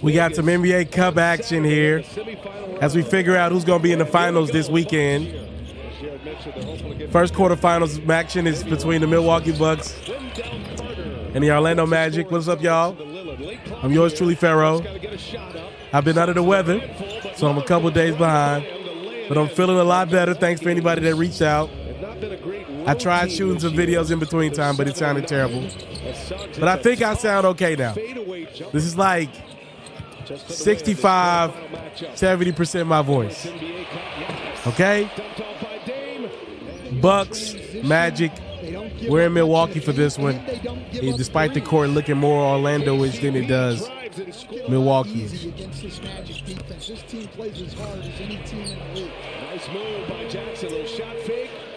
We got some NBA Cup action here as we figure out who's going to be in the finals this weekend. First quarterfinals action is between the Milwaukee Bucks and the Orlando Magic. What's up, y'all? I'm yours truly, Pharaoh. I've been under the weather, so I'm a couple days behind, but I'm feeling a lot better. Thanks for anybody that reached out. I tried shooting some videos in between time, but it sounded terrible. But I think I sound okay now. This is like 65, 70% my voice. Okay? Bucks, Magic, we're in Milwaukee for this one. Despite the court looking more Orlando-ish than it does Milwaukee.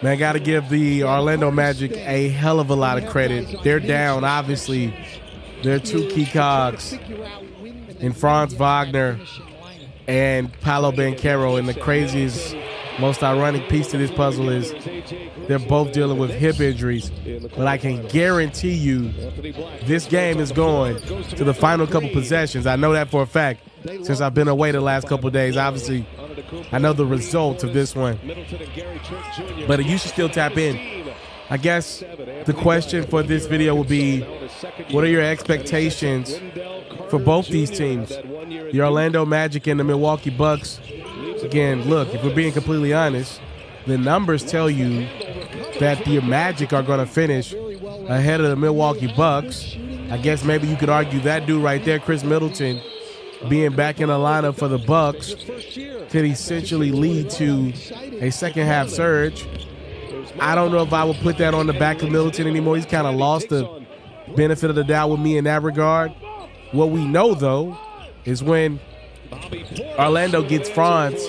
Man, got to give the Orlando Magic a hell of a lot of credit. They're down, obviously. They're two key cogs in Paolo Wagner and Paolo Wagner. And the craziest, most ironic piece to this puzzle is they're both dealing with hip injuries. But I can guarantee you this game is going to the final couple possessions. I know that for a fact since I've been away the last couple of days. Obviously, I know the results of this one. But you should still tap in. I guess the question for this video will be, what are your expectations for both these teams? The Orlando Magic and the Milwaukee Bucks. Again, look, if we're being completely honest, the numbers tell you that the Magic are going to finish ahead of the Milwaukee Bucks. I guess maybe you could argue that dude right there, Chris Middleton, being back in the lineup for the Bucks could essentially lead to a second-half surge. I don't know if I would put that on the back of Middleton anymore. He's kind of lost the benefit of the doubt with me in that regard. What we know, though, is when Orlando gets Franz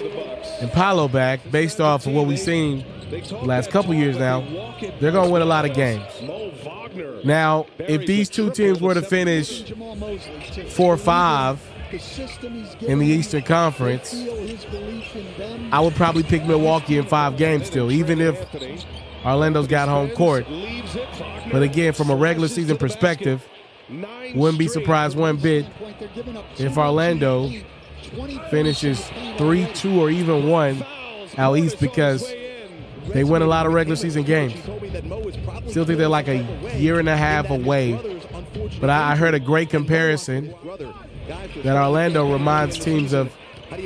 and Paolo back, based off of what we've seen the last couple years now, they're going to win a lot of games. Now, if these two teams were to finish 4-5 in the Eastern Conference, I would probably pick Milwaukee in 5 games still, even if Orlando's got home court. But again, from a regular season perspective, wouldn't be surprised one bit if Orlando finishes 3-2 or even 1 out east, because they win a lot of regular season games. Still think they're like a year and a half away. But I heard a great comparison that Orlando reminds teams of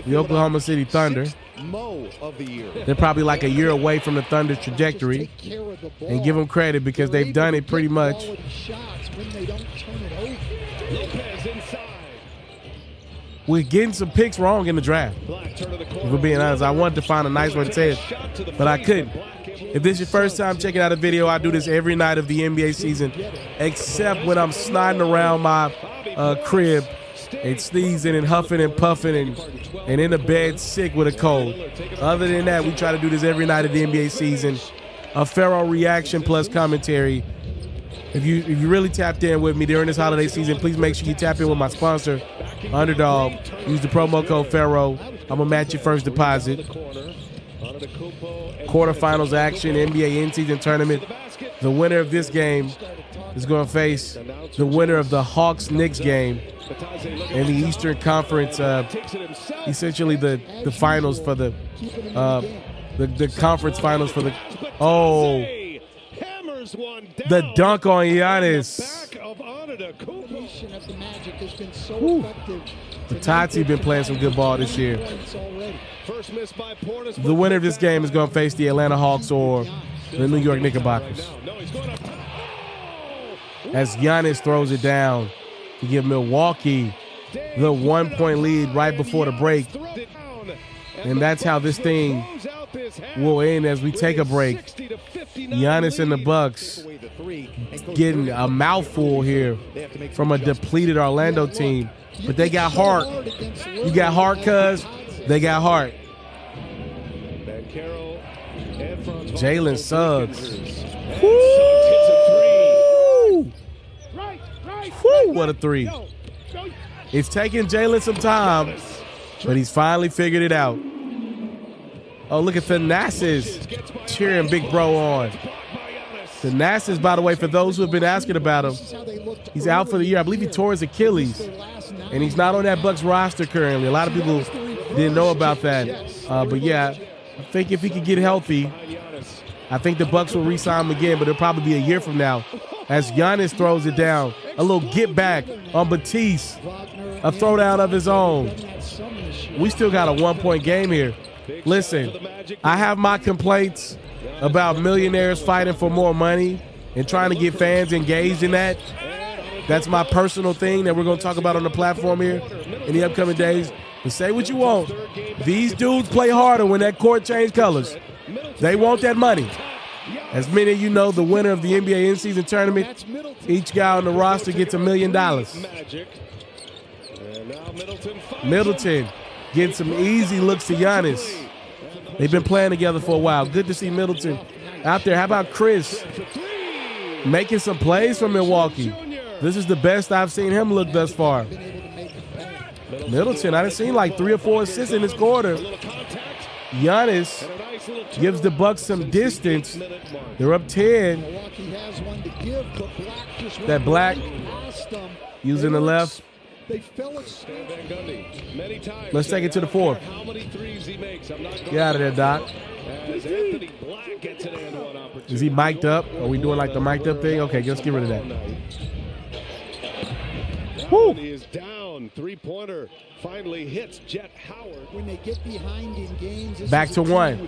the Oklahoma City Thunder. They're probably like a year away from the Thunder's trajectory, and give them credit because they've done it pretty much. We're getting some picks wrong in the draft. If we're being honest, I wanted to find a nice way to say it, but I couldn't. If this is your first time checking out a video, I do this every night of the NBA season, except when I'm snotting around my crib and sneezing and huffing and puffing and in the bed sick with a cold. Other than that, we try to do this every night of the NBA season. A Pharaoh reaction plus commentary. If you really tapped in with me during this holiday season, please make sure you tap in with my sponsor, Underdog. Use the promo code Pharaoh. I'm going to match your first deposit. Quarterfinals action, NBA in-season tournament. The winner of this game is going to face the winner of the Hawks-Knicks game in the Eastern Conference, essentially the finals for the conference finals for the the dunk on Giannis. The Tati been playing some good ball this year. The winner of this game is going to face the Atlanta Hawks or the New York Knickerbockers. As Giannis throws it down to give Milwaukee the 1-point lead right before the break. And that's how this thing will end as we take a break. Giannis and the Bucks getting a mouthful here from a depleted Orlando team. But they got heart. You got heart, cuz. They got heart. Jalen Suggs. Woo! Woo, what a three. It's taking Jalen some time, but he's finally figured it out. Oh, look at Thanasis cheering Big Bro on. Thanasis, by the way, for those who have been asking about him, he's out for the year. I believe he tore his Achilles. and he's not on that Bucks roster currently. A lot of people didn't know about that. But yeah, I think if he could get healthy, I think the Bucks will re-sign him again, but it'll probably be a year from now as Giannis throws it down. A little get back on Batiste, a throwdown of his own. We still got a 1-point game here. Listen, I have my complaints about millionaires fighting for more money and trying to get fans engaged in that. That's my personal thing that we're going to talk about on the platform here in the upcoming days. But say what you want. These dudes play harder when that court changed colors. They want that money. As many of you know, the winner of the NBA in-season tournament, each guy on the roster gets $1 million. Middleton getting some easy looks to Giannis. They've been playing together for a while. Good to see Middleton out there. How about Chris making some plays for Milwaukee? This is the best I've seen him look thus far. Middleton, I done seen like 3 or 4 assists in this quarter. Giannis gives the Bucks some distance. They're up 10. That Black using the left. Let's take it to the 4th. Get out of there, Doc. Is he mic'd up? Are we doing like the mic'd up thing? Okay, let's get rid of that. Woo. Is down. 3-pointer finally hits Jet Howard. When they get behind in games, back to 1.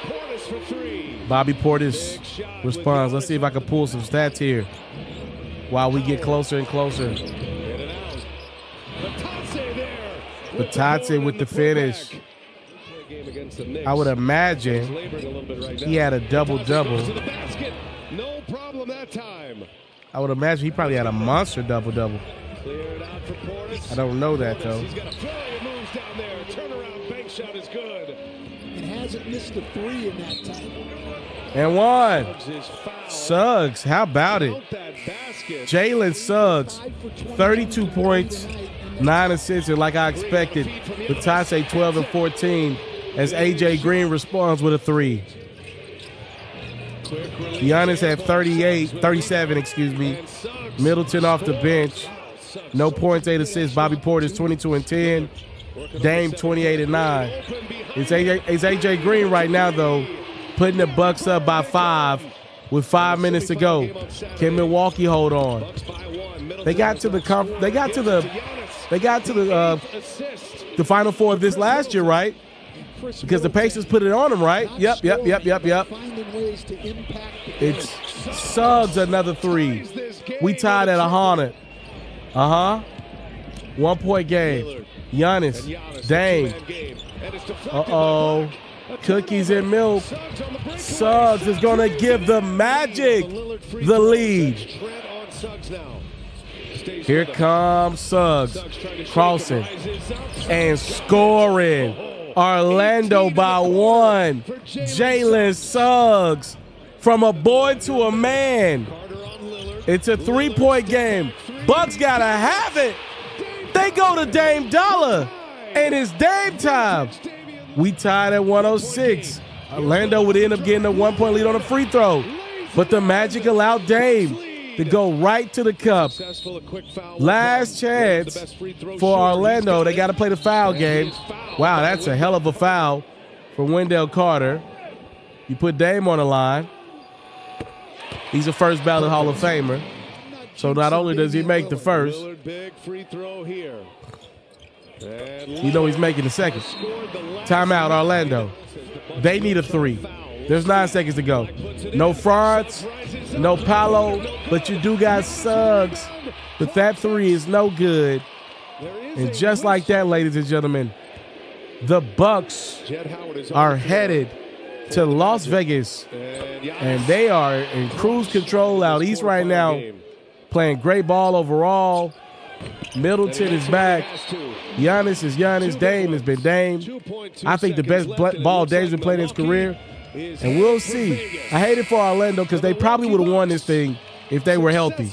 Portis for 3. Bobby Portis responds. Let's see if I can pull some stats here while we get closer and closer. Batiste with the finish. I would imagine he had a double-double. No problem that time. I would imagine he probably had a monster double-double. I don't know that, though. He's got a flurry of moves down there. Turnaround bank shot is good. And hasn't missed a 3 in that time. And 1. Suggs, how about it? Jalen Suggs, 32 points, 9 assists, and like I expected, Batiste 12 and 14 as A.J. Green responds with a 3. Giannis had 37. Middleton off the bench. No points, 8 assists. Bobby Portis 22 and 10. Dame 28 and 9. It's A.J. Green right now, though, putting the Bucks up by 5 with 5 minutes to go. Can Milwaukee hold on? They got to the Final Four of this last year, right? Because the Pacers put it on them, right? Yep. It's Suggs, another 3. We tied at 100. 1-point game. Giannis, Dame. Cookies and milk. Suggs is going to give the Magic the lead. Here comes Suggs, crossing and scoring. Orlando by 1. Jalen Suggs from a boy to a man. It's a 3-point game. Bucks gotta have it. They go to Dame Dollar, and it's Dame time. We tied at 106. Orlando would end up getting a 1-point lead on a free throw, but the Magic allowed Dame to go right to the cup. Last chance for Orlando. They got to play the foul game. Wow, that's a hell of a foul for Wendell Carter. You put Dame on the line. He's a first ballot Hall of Famer. So not only does he make the first, you know he's making the second. Timeout, Orlando. They need a 3. There's 9 seconds to go. No Franz, no Paolo, but you do got Suggs. But that 3 is no good. And just like that, ladies and gentlemen, the Bucks are headed to Las Vegas. And they are in cruise control out east right now, playing great ball overall. Middleton is back. Giannis is Giannis. Dame has been Dame. I think the best ball Dame's been playing in his career. And we'll see. I hate it for Orlando because they probably would have won this thing if they were healthy.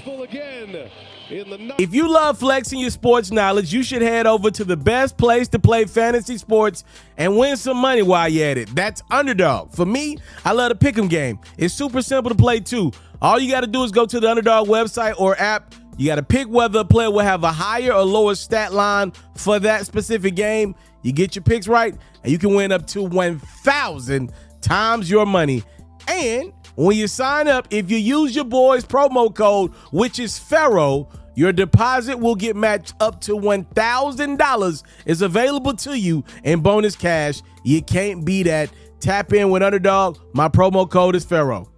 If you love flexing your sports knowledge, you should head over to the best place to play fantasy sports and win some money while you're at it. That's Underdog. For me, I love the pick'em game. It's super simple to play too. All you got to do is go to the Underdog website or app, You got to pick whether a player will have a higher or lower stat line for that specific game. You get your picks right, and you can win up to 1,000 times your money. And when you sign up, if you use your boy's promo code, which is Pharaoh, your deposit will get matched up to $1,000 is available to you in bonus cash. You can't beat that. Tap in with Underdog. My promo code is Pharaoh.